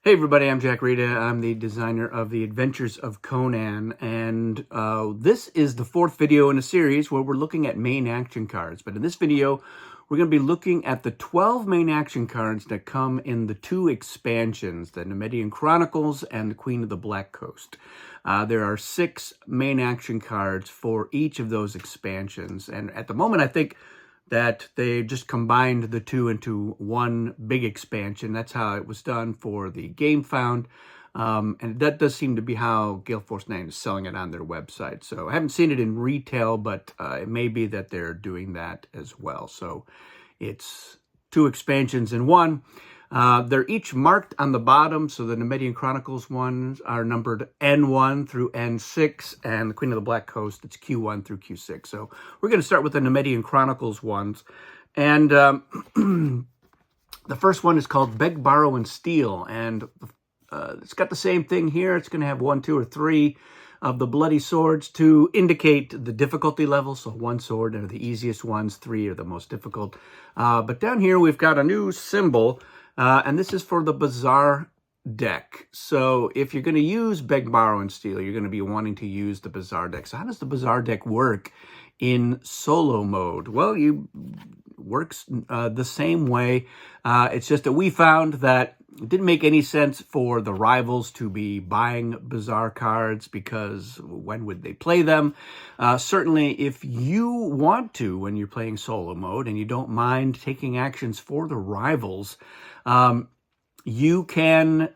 Hey everybody, I'm Jack Rita. I'm the designer of the Adventures of Conan, and this is the fourth video in a series where we're looking at main action cards. But in this video, we're going to be looking at the 12 main action cards that come in the two expansions, the Nemedian Chronicles and the Queen of the Black Coast. There are 6 main action cards for each of those expansions, and at the moment, I think that they just combined the two into one big expansion. That's how it was done for the Game Found. And that does seem to be how Gale Force 9 is selling it on their website. So I haven't seen it in retail, but it may be that they're doing that as well. So it's 2 expansions in one. They're each marked on the bottom. So the Nemedian Chronicles ones are numbered N1 through N6, and the Queen of the Black Coast, it's Q1 through Q6. So we're going to start with the Nemedian Chronicles ones. And the first one is called Beg, Borrow, and Steal. And it's got the same thing here. It's going to have 1, 2, or 3 of the bloody swords to indicate the difficulty level. So 1 sword are the easiest ones, 3 are the most difficult. But down here we've got a new symbol. And this is for the Bazaar deck. So if you're going to use Beg, Borrow, and Steal, you're going to be wanting to use the Bazaar deck. So how does the Bazaar deck work in solo mode? Well, it works the same way. It's just that we found that it didn't make any sense for the rivals to be buying Bazaar cards, because when would they play them? Certainly, if you want to, when you're playing solo mode and you don't mind taking actions for the rivals, you can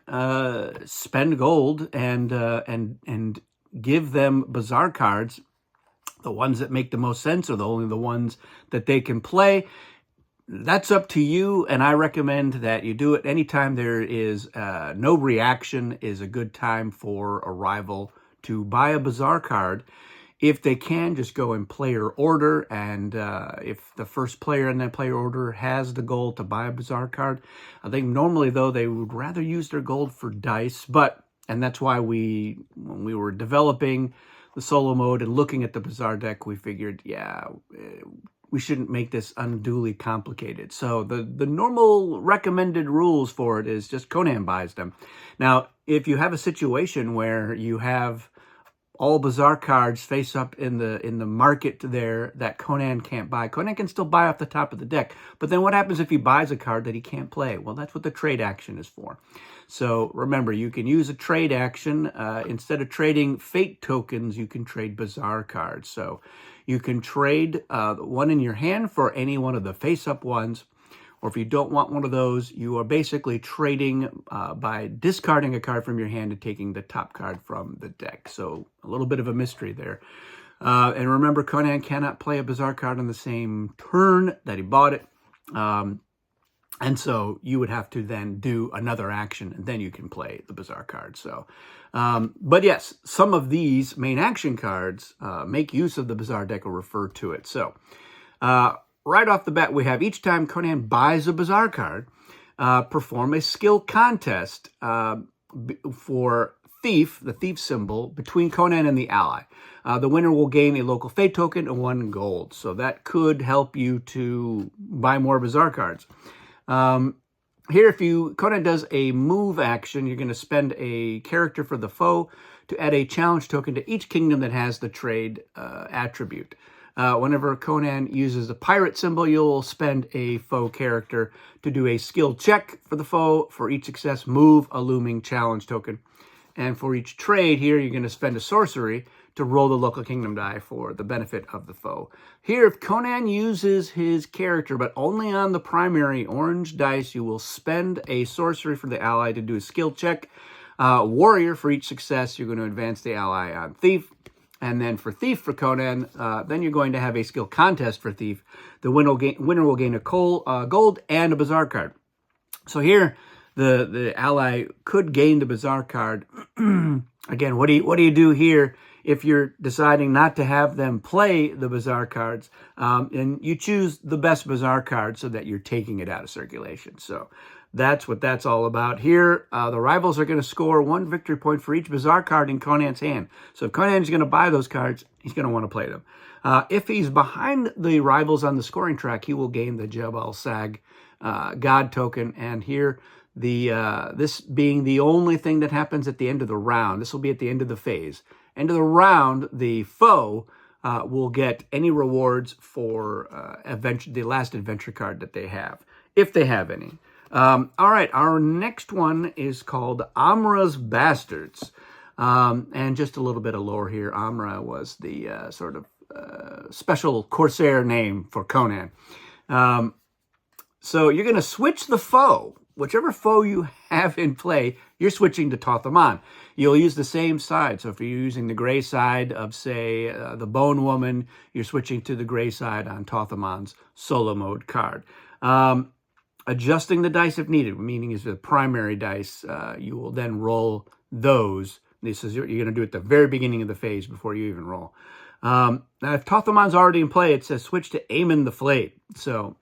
spend gold and give them Bazaar cards. The ones that make the most sense are only the ones that they can play. That's up to you, and I recommend that you do it anytime there is no reaction is a good time for a rival to buy a Bazaar card. If they can, just go in player order, and if the first player in that player order has the gold to buy a Bazaar card, I think normally, though, they would rather use their gold for dice, and that's why when we were developing the solo mode and looking at the Bazaar deck, we figured, we shouldn't make this unduly complicated. So the normal recommended rules for it is just Conan buys them. Now, if you have a situation where you have all Bazaar cards face up in the market there that Conan can't buy, Conan can still buy off the top of the deck. But then what happens if he buys a card that he can't play? Well, that's what the trade action is for. So remember, you can use a trade action. Instead of trading fate tokens, you can trade Bazaar cards. So you can trade one in your hand for any one of the face-up ones. Or if you don't want one of those, you are basically trading by discarding a card from your hand and taking the top card from the deck. So a little bit of a mystery there. And remember, Conan cannot play a Bazaar card on the same turn that he bought it. And so you would have to then do another action, and then you can play the Bazaar card. So, but yes, some of these main action cards make use of the Bazaar deck or refer to it. So, right off the bat, we have each time Conan buys a Bazaar card, perform a skill contest for Thief, the Thief symbol, between Conan and the ally. The winner will gain a local fate token and 1 gold. So that could help you to buy more Bazaar cards. Here, if Conan does a move action, you're going to spend a character for the foe to add a challenge token to each kingdom that has the trade attribute. Whenever Conan uses the pirate symbol, you'll spend a foe character to do a skill check for the foe. For each success, move a looming challenge token. And for each trade here, you're going to spend a sorcery to roll the local kingdom die for the benefit of the foe. Here, if Conan uses his character, but only on the primary orange dice, you will spend a sorcery for the ally to do a skill check. Warrior, for each success, you're going to advance the ally on Thief. And then for Thief, for Conan, then you're going to have a skill contest for Thief. The winner will gain a gold and a Bazaar card. So here, the ally could gain the Bazaar card. Again, what do you do here if you're deciding not to have them play the Bazaar cards? And you choose the best Bazaar card so that you're taking it out of circulation. So that's what that's all about. Here, the rivals are going to score 1 victory point for each Bazaar card in Conan's hand. So if Conan's going to buy those cards, he's going to want to play them. If he's behind the rivals on the scoring track, he will gain the Jebel Sag God token. And here, This being the only thing that happens at the end of the round. This will be at the end of the phase. End of the round, the foe will get any rewards for the last adventure card that they have, if they have any. All right, our next one is called Amra's Bastards. And just a little bit of lore here. Amra was the sort of special Corsair name for Conan. So you're going to switch the foe. Whichever foe you have in play, you're switching to Tothaman. You'll use the same side. So if you're using the gray side of, say, the Bone Woman, you're switching to the gray side on Tothaman's solo mode card. Adjusting the dice if needed, meaning is the primary dice, you will then roll those. This is you're going to do it at the very beginning of the phase before you even roll. Now, if Tothaman's already in play, it says switch to Aemon the Flayed. So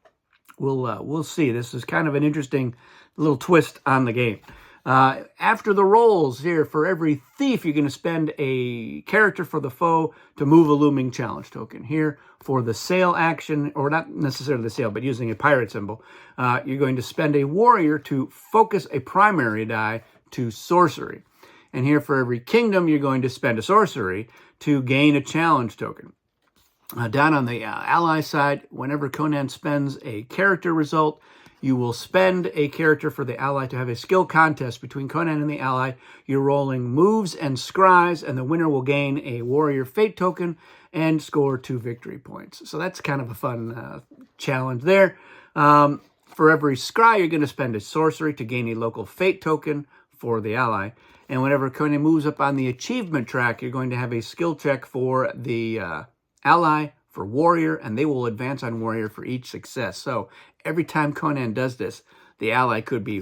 we'll see. This is kind of an interesting little twist on the game. After the rolls here, for every thief, you're going to spend a character for the foe to move a looming challenge token. Here, for the sail action, or not necessarily the sail, but using a pirate symbol, you're going to spend a warrior to focus a primary die to sorcery. And here, for every kingdom, you're going to spend a sorcery to gain a challenge token. Down on the ally side, whenever Conan spends a character result, you will spend a character for the ally to have a skill contest between Conan and the ally. You're rolling moves and scries, and the winner will gain a warrior fate token and score 2 victory points. So that's kind of a fun challenge there. For every scry, you're going to spend a sorcery to gain a local fate token for the ally. And whenever Conan moves up on the achievement track, you're going to have a skill check for the ally, for warrior, and they will advance on warrior for each success. So every time Conan does this, the ally could be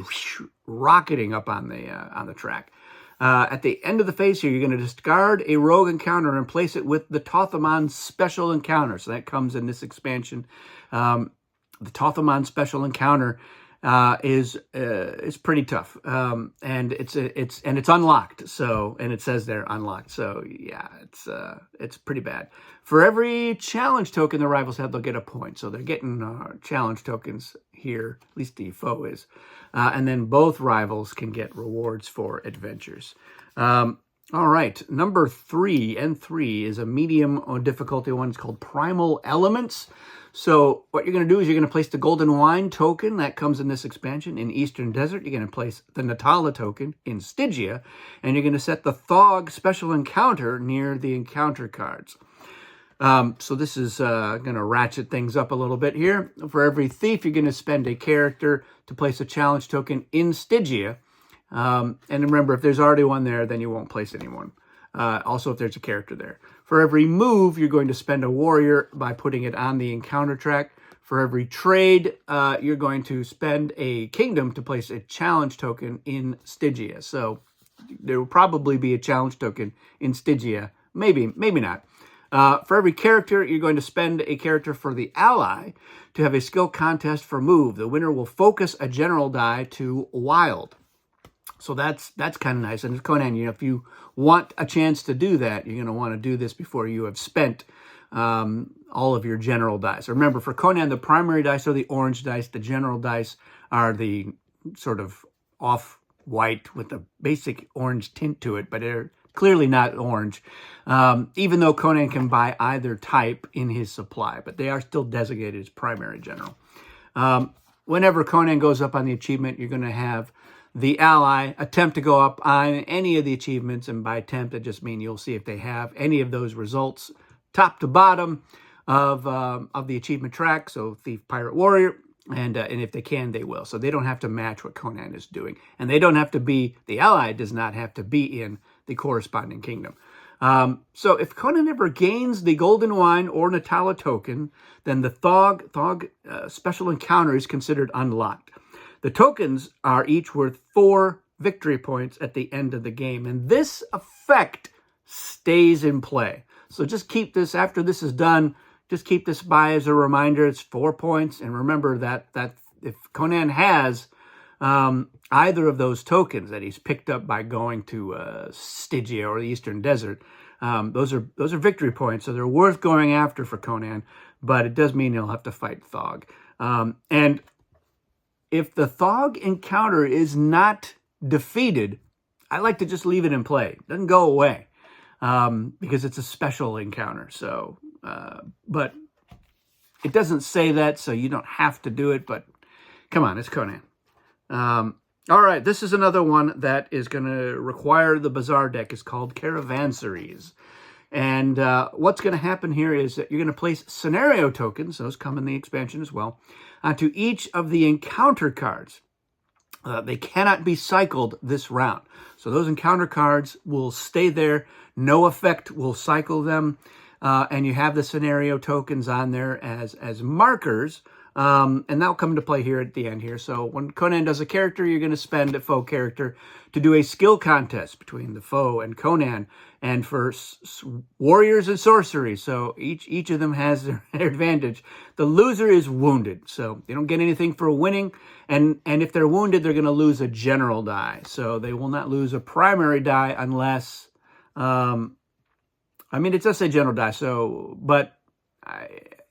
rocketing up on the track. At the end of the phase here, you're going to discard a rogue encounter and place it with the Tothaman special encounter. So that comes in this expansion. The Tothaman special encounter is pretty tough, and it's unlocked. So, and it says they're unlocked. So yeah, it's pretty bad. For every challenge token the rivals have, they'll get a point. So they're getting challenge tokens here. At least the foe is, and then both rivals can get rewards for adventures. All right, number 3 is a medium difficulty one. It's called Primal Elements. So what you're going to do is you're going to place the Golden Wine token that comes in this expansion in Eastern Desert. You're going to place the Natala token in Stygia, and you're going to set the Thog special encounter near the encounter cards. So this is going to ratchet things up a little bit here. For every thief, you're going to spend a character to place a challenge token in Stygia. And remember, if there's already one there, then you won't place anyone. Also, if there's a character there. For every move, you're going to spend a warrior by putting it on the encounter track. For every trade, you're going to spend a kingdom to place a challenge token in Stygia. So there will probably be a challenge token in Stygia. Maybe not. For every character, you're going to spend a character for the ally to have a skill contest for move. The winner will focus a general die to wild. So that's kind of nice. And Conan, if you want a chance to do that, you're going to want to do this before you have spent all of your general dice. Remember, for Conan, the primary dice are the orange dice. The general dice are the sort of off-white with a basic orange tint to it, but they're clearly not orange, even though Conan can buy either type in his supply, but they are still designated as primary general. Whenever Conan goes up on the achievement, you're going to have the ally attempt to go up on any of the achievements, and by attempt, it just means you'll see if they have any of those results, top to bottom of the achievement track. So thief, pirate, warrior, and if they can, they will. So they don't have to match what Conan is doing, and they don't have to be. The ally does not have to be in the corresponding kingdom. So if Conan ever gains the Golden Wine or Natala token, then the Thog special encounter is considered unlocked. The tokens are each worth 4 victory points at the end of the game, and this effect stays in play. So just keep this, after this is done, just keep this by as a reminder. It's 4 points, and remember that if Conan has either of those tokens that he's picked up by going to Stygia or the Eastern Desert, those are victory points, so they're worth going after for Conan, but it does mean he'll have to fight Thog. And if the Thog encounter is not defeated, I like to just leave it in play. It doesn't go away because it's a special encounter. So, but it doesn't say that, so you don't have to do it. But come on, it's Conan. All right, this is another one that is going to require the Bazaar deck. It's called Caravanseries. And what's going to happen here is that you're going to place scenario tokens, those come in the expansion as well, onto each of the encounter cards. They cannot be cycled this round. So those encounter cards will stay there. No effect will cycle them. And you have the scenario tokens on there as markers. And that'll come into play here at the end here. So when Conan does a character, you're going to spend a foe character to do a skill contest between the foe and Conan, and for warriors and sorcery. So each of them has their advantage. The loser is wounded, so they don't get anything for winning. And if they're wounded, they're going to lose a general die. So they will not lose a primary die unless, I mean, it does say general die. So, but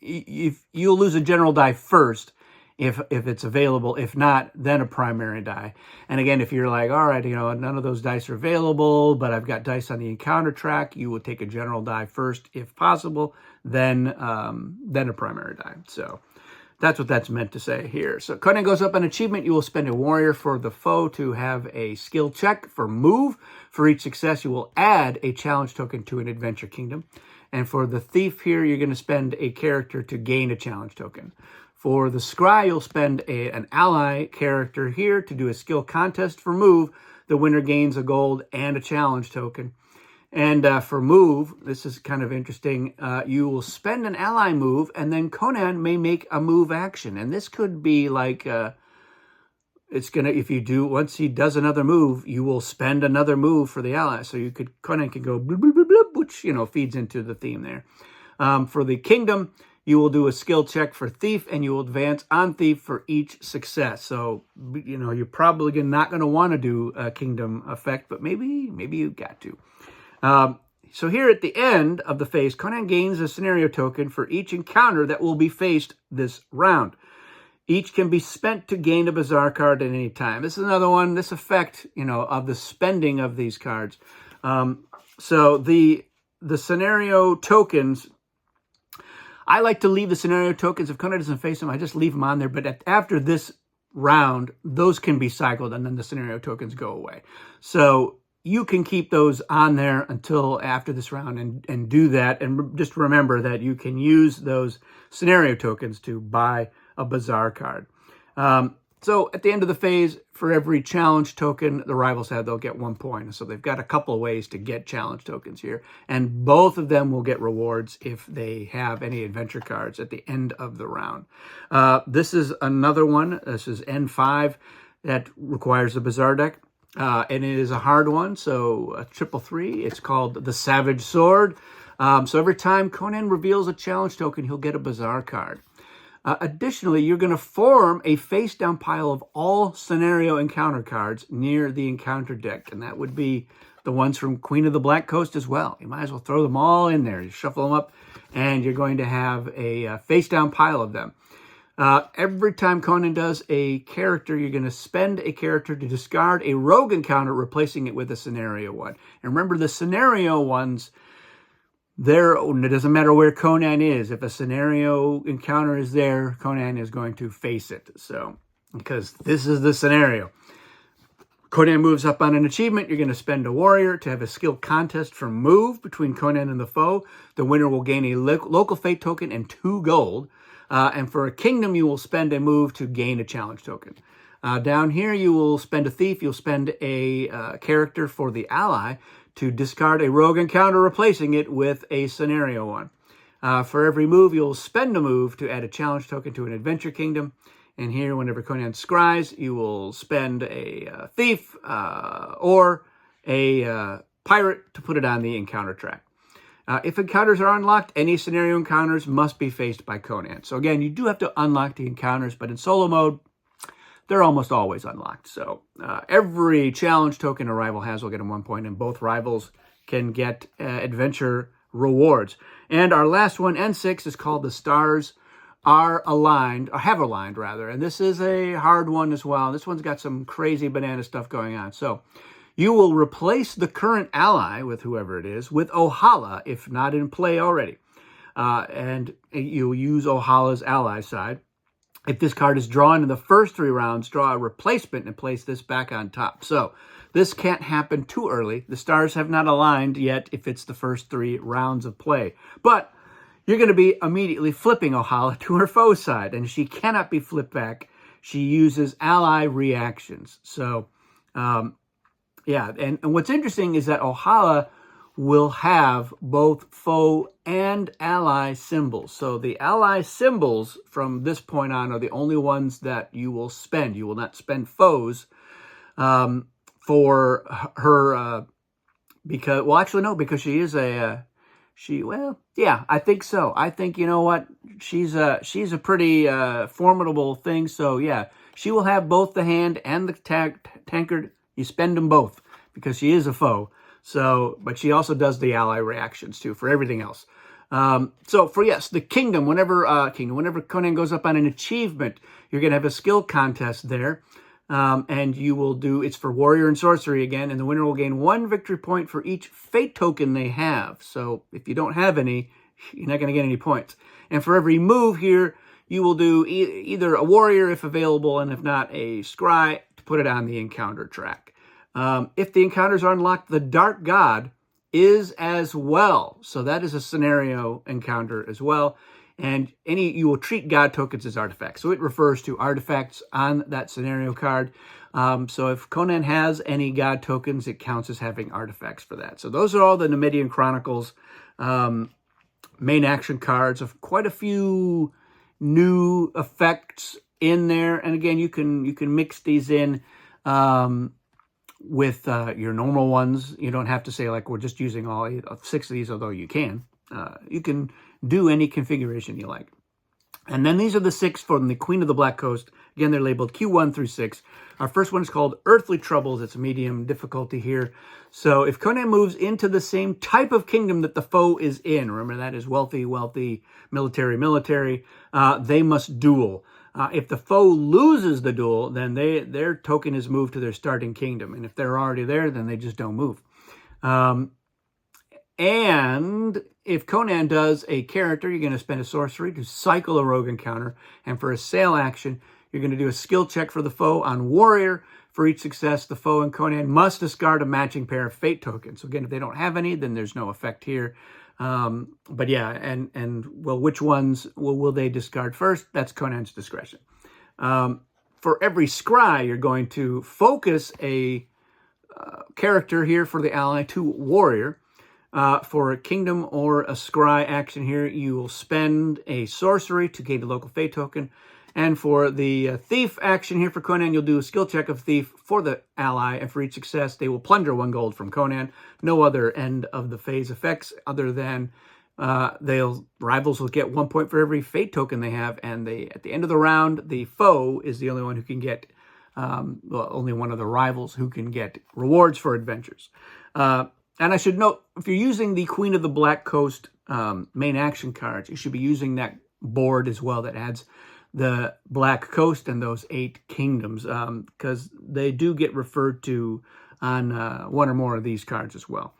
if you'll lose a general die first, if it's available. If not, then a primary die. And again, if you're like, all right, you know, none of those dice are available, but I've got dice on the encounter track, you will take a general die first if possible, then a primary die. So that's what that's meant to say here. So Conan goes up an achievement. You will spend a warrior for the foe to have a skill check for move. For each success, you will add a challenge token to an adventure kingdom. And for the thief here, you're going to spend a character to gain a challenge token. For the scry, you'll spend an ally character here to do a skill contest for move. The winner gains a gold and a challenge token. And for move, this is kind of interesting. You will spend an ally move, and then Conan may make a move action. And this could be like, it's going to, if you do, once he does another move, you will spend another move for the ally. So you could, Conan can go bloop, bloop, bloop, bloop, which, you know, feeds into the theme there. For the kingdom, you will do a skill check for thief, and you will advance on thief for each success. So, you know, you're probably not going to want to do a kingdom effect, but maybe you got to. So here at the end of the phase, Conan gains a scenario token for each encounter that will be faced this round. Each can be spent to gain a Bazaar card at any time. This is another one, this effect, you know, of the spending of these cards. So the scenario tokens, I like to leave the scenario tokens. If Conan doesn't face them, I just leave them on there. But after this round, those can be cycled, and then the scenario tokens go away. So you can keep those on there until after this round and do that. And just remember that you can use those scenario tokens to buy a Bazaar card. So at the end of the phase, for every challenge token the rivals have, they'll get 1 point. So they've got a couple of ways to get challenge tokens here. And both of them will get rewards if they have any adventure cards at the end of the round. This is another one. This is N5 that requires a Bazaar deck. And it is a hard one, so a 333. It's called the Savage Sword. So every time Conan reveals a challenge token, he'll get a Bazaar card. Additionally, you're going to form a face-down pile of all scenario encounter cards near the encounter deck, and that would be the ones from Queen of the Black Coast as well. You might as well throw them all in there. You shuffle them up, and you're going to have a face-down pile of them. Every time Conan does a character, you're going to spend a character to discard a rogue encounter, replacing it with a scenario one. And remember, the scenario ones, it doesn't matter where Conan is. If a scenario encounter is there, Conan is going to face it. So, because this is the scenario. Conan moves up on an achievement. You're going to spend a warrior to have a skill contest for move between Conan and the foe. The winner will gain a local fate token and 2 gold. And for a kingdom, you will spend a move to gain a challenge token. Down here, you will spend a thief. You'll spend a character for the ally to discard a rogue encounter, replacing it with a scenario one. For every move, you'll spend a move to add a challenge token to an adventure kingdom. And here, whenever Conan scries, you will spend a thief or a pirate to put it on the encounter track. If encounters are unlocked, any scenario encounters must be faced by Conan. So again, you do have to unlock the encounters, but in solo mode, they're almost always unlocked. So every challenge token a rival has will get him 1 point, and both rivals can get adventure rewards. And our last one, N6, is called the Stars are aligned, or have aligned rather, and this is a hard one as well. This one's got some crazy banana stuff going on. So you will replace the current ally with whoever it is with Ohala if not in play already. And you'll use Ohala's ally side. If this card is drawn in the first 3 rounds, draw a replacement and place this back on top. So this can't happen too early. The stars have not aligned yet if it's the first 3 rounds of play. But you're going to be immediately flipping Ohala to her foe side, and she cannot be flipped back. She uses ally reactions. So, yeah, and what's interesting is that Ohala will have both foe and ally symbols. So the ally symbols from this point on are the only ones that you will spend. You will not spend foes for her because, well, actually, no, because she is a... well, yeah, I think so. I think, you know what, she's a pretty formidable thing. So, yeah, she will have both the hand and the tankard. You spend them both because she is a foe. So, but she also does the ally reactions, too, for everything else. So, for, yes, the kingdom, whenever Conan goes up on an achievement, you're going to have a skill contest there. And you will do, it's for warrior and sorcery again, and the winner will gain 1 victory point for each fate token they have. So if you don't have any, you're not going to get any points. And for every move here, you will do either a warrior if available, and if not, a scry to put it on the encounter track. If the encounters are unlocked, the Dark God is as well. So that is a scenario encounter as well. And you will treat God tokens as artifacts. So it refers to artifacts on that scenario card. So if Conan has any God tokens, it counts as having artifacts for that. So those are all the Numidian Chronicles main action cards of quite a few new effects in there. And again, you can mix these in with your normal ones. You don't have to say like we're just using all 6 of these, although you can. You can do any configuration you like. And then these are the 6 from the Queen of the Black Coast. Again, they're labeled Q1 through 6. Our first one is called Earthly Troubles. It's medium difficulty here. So if Conan moves into the same type of kingdom that the foe is in, remember that is wealthy, military, they must duel. If the foe loses the duel, then their token is moved to their starting kingdom. And if they're already there, then they just don't move. And if Conan does a character, you're going to spend a sorcery to cycle a rogue encounter. And for a sail action, you're going to do a skill check for the foe on warrior. For each success, the foe and Conan must discard a matching pair of fate tokens. So again, if they don't have any, then there's no effect here. But yeah, and well, which ones will they discard first? That's Conan's discretion. For every scry, you're going to focus a character here for the ally to warrior. For a kingdom or a scry action here, you will spend a sorcery to gain a local fate token. And for the thief action here for Conan, you'll do a skill check of thief for the ally. And for each success, they will plunder 1 gold from Conan. No other end of the phase effects other than rivals will get 1 point for every fate token they have. And at the end of the round, the foe is the only one who can get, only one of the rivals who can get rewards for adventures. And I should note, if you're using the Queen of the Black Coast main action cards, you should be using that board as well that adds the Black Coast and those 8 kingdoms, because they do get referred to on 1 or more of these cards as well.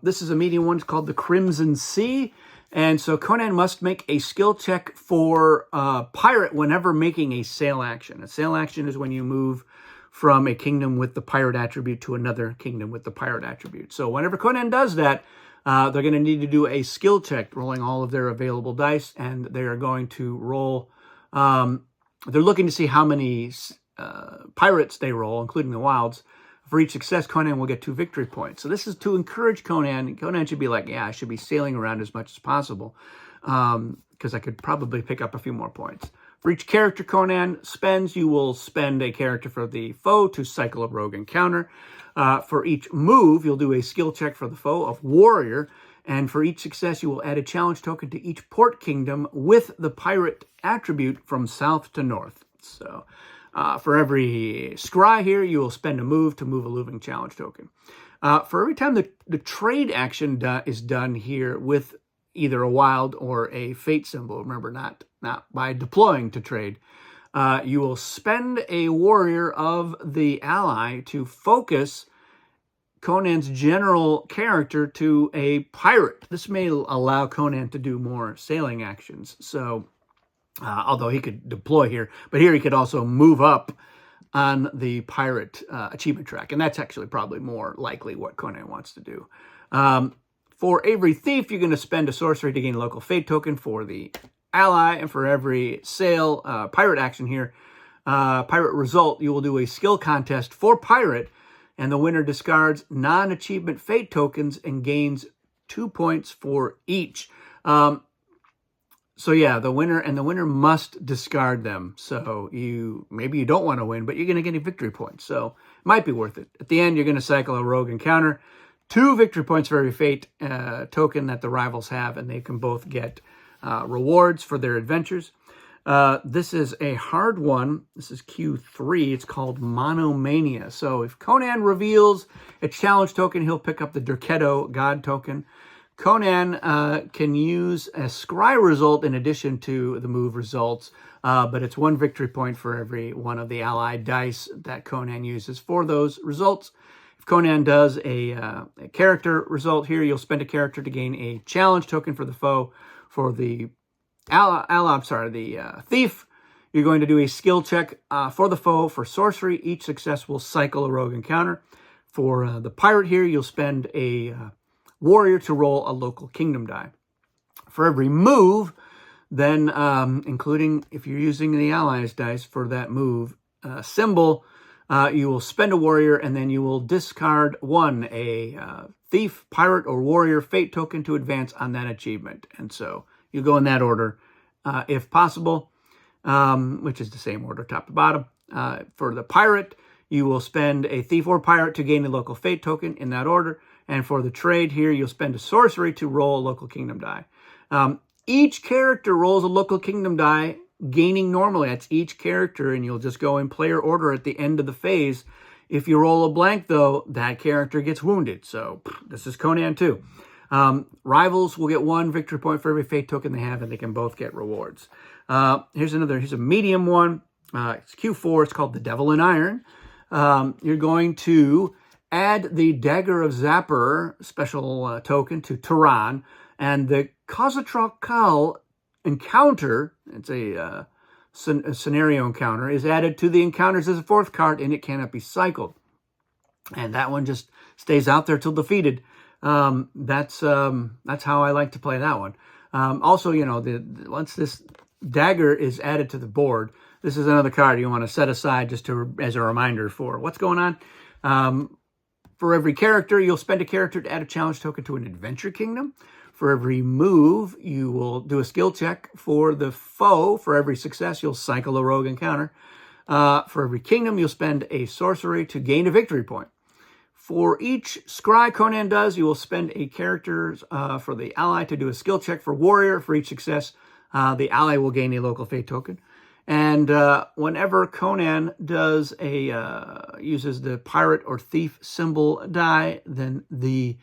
This is a medium one. It's called the Crimson Sea. And so Conan must make a skill check for pirate whenever making a sail action. A sail action is when you move from a kingdom with the pirate attribute to another kingdom with the pirate attribute. So whenever Conan does that, they're going to need to do a skill check, rolling all of their available dice, and they are going to roll. They're looking to see how many pirates they roll, including the wilds. For each success, Conan will get 2 victory points. So this is to encourage Conan. Conan should be like, yeah, I should be sailing around as much as possible, because I could probably pick up a few more points. For each character Conan spends, you will spend a character for the foe to cycle a rogue encounter. For each move, you'll do a skill check for the foe of warrior. And for each success, you will add a challenge token to each port kingdom with the pirate attribute from south to north. So for every scry here, you will spend a move to move a moving challenge token. For every time the trade action is done here with either a wild or a fate symbol. Remember, not by deploying to trade. You will spend a warrior of the ally to focus Conan's general character to a pirate. This may allow Conan to do more sailing actions. So, although he could deploy here, but here he could also move up on the pirate achievement track. And that's actually probably more likely what Conan wants to do. For every thief, you're going to spend a sorcery to gain a local fate token for the ally. And for every sail pirate action here, pirate result, you will do a skill contest for pirate. And the winner discards non-achievement fate tokens and gains 2 points for each. So yeah, the winner must discard them. So maybe you don't want to win, but you're going to get a victory point. So it might be worth it. At the end, you're going to cycle a rogue encounter. 2 victory points for every fate token that the rivals have, and they can both get rewards for their adventures. This is a hard one. This is Q3. It's called Monomania. So if Conan reveals a challenge token, he'll pick up the Derketo God token. Conan can use a scry result in addition to the move results, but it's 1 victory point for every one of the allied dice that Conan uses for those results. If Conan does a character result here, you'll spend a character to gain a challenge token for the foe. For the thief, you're going to do a skill check for the foe for sorcery. Each success will cycle a rogue encounter. For the pirate here, you'll spend a warrior to roll a local kingdom die. For every move, then, including if you're using the allies dice for that move symbol, you will spend a warrior, and then you will discard a thief, pirate, or warrior fate token to advance on that achievement. And so you go in that order, if possible, which is the same order, top to bottom. For the pirate, you will spend a thief or pirate to gain a local fate token in that order. And for the trade here, you'll spend a sorcery to roll a local kingdom die. Each character rolls a local kingdom die, gaining normally. That's each character, and you'll just go in player order at the end of the phase. If you roll a blank, though, that character gets wounded. So this is Conan too. Rivals will get 1 victory point for every fate token they have, and they can both get rewards. Here's a medium one. It's Q4. It's called the Devil in Iron. You're going to add the Dagger of Zapper special token to Tehran, and the Khazad-Kal encounter, it's a scenario encounter, is added to the encounters as a 4th card, and it cannot be cycled. And that one just stays out there till defeated. That's how I like to play that one. Also, once this dagger is added to the board, this is another card you want to set aside just as a reminder for what's going on. For every character, you'll spend a character to add a challenge token to an adventure kingdom. For every move, you will do a skill check. For the foe, for every success, you'll cycle a rogue encounter. For every kingdom, you'll spend a sorcery to gain a victory point. For each scry Conan does, you will spend a character for the ally to do a skill check. For warrior, for each success, the ally will gain a local fate token. And whenever Conan does uses the pirate or thief symbol die, then the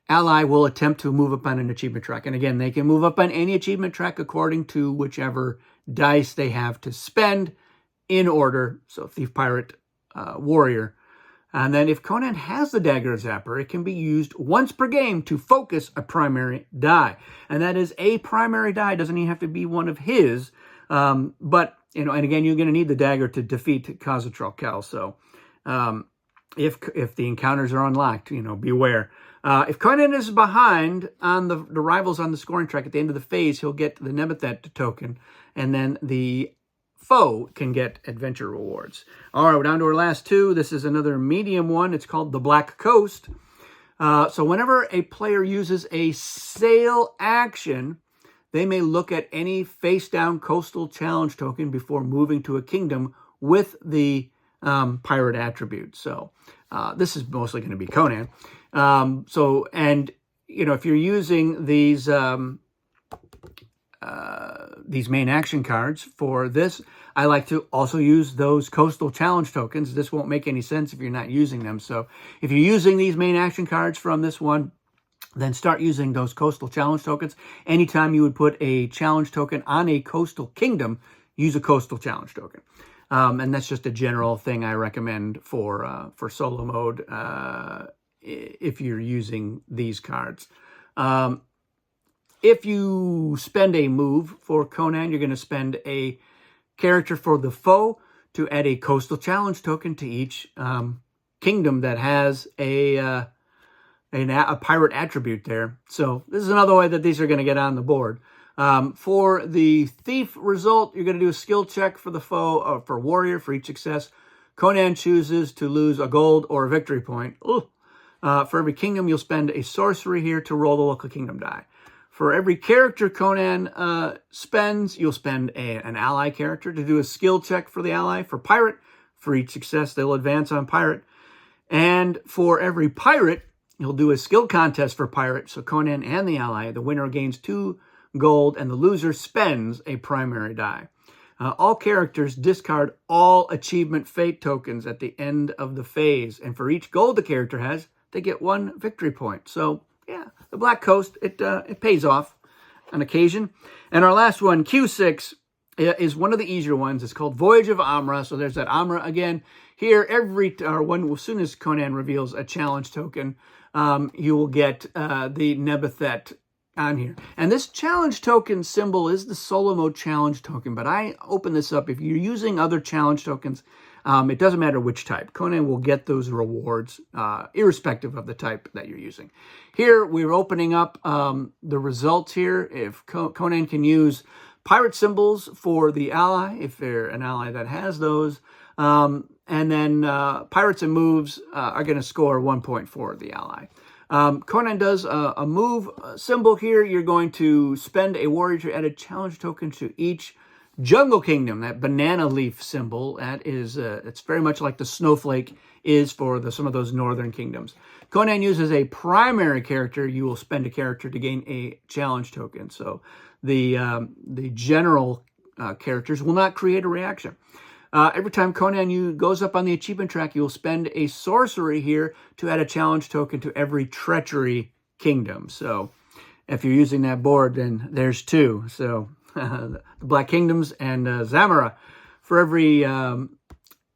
ally will attempt to move up on an achievement track. And again, they can move up on any achievement track according to whichever dice they have to spend in order. So thief, pirate, warrior. And then if Conan has the Dagger Zapper, it can be used once per game to focus a primary die. And that is a primary die. It doesn't even have to be one of his. But, and again, you're going to need the dagger to defeat Khazad-Kal. So if the encounters are unlocked, beware. If Conan is behind on the rivals on the scoring track at the end of the phase, he'll get the Nemethet token, and then the foe can get adventure rewards. All right, we're down to our last 2. This is another medium one. It's called the Black Coast. So whenever a player uses a sail action, they may look at any face-down coastal challenge token before moving to a kingdom with the pirate attribute. So this is mostly going to be Conan. If you're using these main action cards for this, I like to also use those coastal challenge tokens. This won't make any sense if you're not using them. So if you're using these main action cards from this one, then start using those coastal challenge tokens. Anytime you would put a challenge token on a coastal kingdom, use a coastal challenge token. And that's just a general thing I recommend for solo mode if you're using these cards. If you spend a move for Conan, you're going to spend a character for the foe to add a coastal challenge token to each kingdom that has a pirate attribute there. So this is another way that these are going to get on the board. For the thief result, you're going to do a skill check for the foe, for warrior, for each success. Conan chooses to lose a gold or a victory point. For every kingdom, you'll spend a sorcery here to roll the local kingdom die. For every character Conan spends, you'll spend an ally character to do a skill check for the ally. For pirate, for each success, they'll advance on pirate. And for every pirate, you'll do a skill contest for pirate. So Conan and the ally, the winner gains 2 gold and the loser spends a primary die. All characters discard all achievement fate tokens at the end of the phase. And for each gold the character has, they get 1 victory point. So yeah, the Black Coast, it pays off on occasion. And our last one, Q6, is one of the easier ones. It's called Voyage of Amra. So there's that Amra again. Here, as soon as Conan reveals a challenge token, you will get the Nebethet on here. And this challenge token symbol is the solo mode challenge token, but I open this up. If you're using other challenge tokens, it doesn't matter which type. Conan will get those rewards irrespective of the type that you're using. Here, we're opening up the results here. If Conan can use pirate symbols for the ally, if they're an ally that has those, and then pirates and moves are going to score 1 point for the ally. Conan does a move symbol here. You're going to spend a warrior to add a challenge token to each Jungle Kingdom. That banana leaf symbol, that is, it's very much like the snowflake is for some of those northern kingdoms. Conan uses a primary character. You will spend a character to gain a challenge token. So the general characters will not create a reaction. Every time Conan goes up on the achievement track, you'll spend a sorcery here to add a challenge token to every treachery kingdom. So if you're using that board, then there's 2. So the Black Kingdoms and Zamora. For every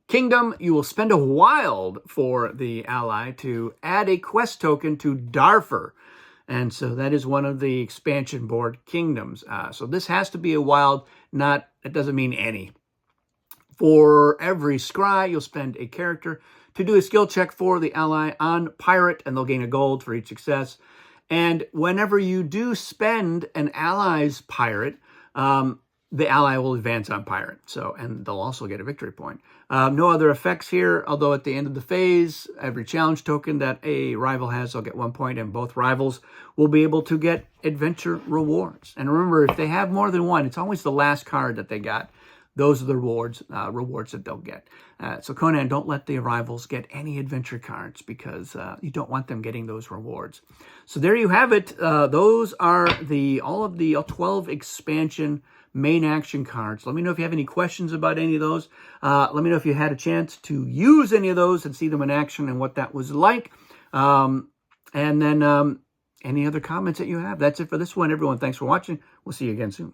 kingdom, you will spend a wild for the ally to add a quest token to Darfur. And so that is one of the expansion board kingdoms. So this has to be a wild, it doesn't mean any. For every scry, you'll spend a character to do a skill check for the ally on pirate, and they'll gain a gold for each success. And whenever you do spend an ally's pirate, the ally will advance on pirate. And they'll also get a victory point. No other effects here, although at the end of the phase, every challenge token that a rival has, they'll get 1 point, and both rivals will be able to get adventure rewards. And remember, if they have more than one, it's always the last card that they got. Those are the rewards that they'll get. So Conan, don't let the rivals get any adventure cards because you don't want them getting those rewards. So there you have it. Those are all of the 12 expansion main action cards. Let me know if you have any questions about any of those. Let me know if you had a chance to use any of those and see them in action and what that was like. And then any other comments that you have. That's it for this one, everyone. Thanks for watching. We'll see you again soon.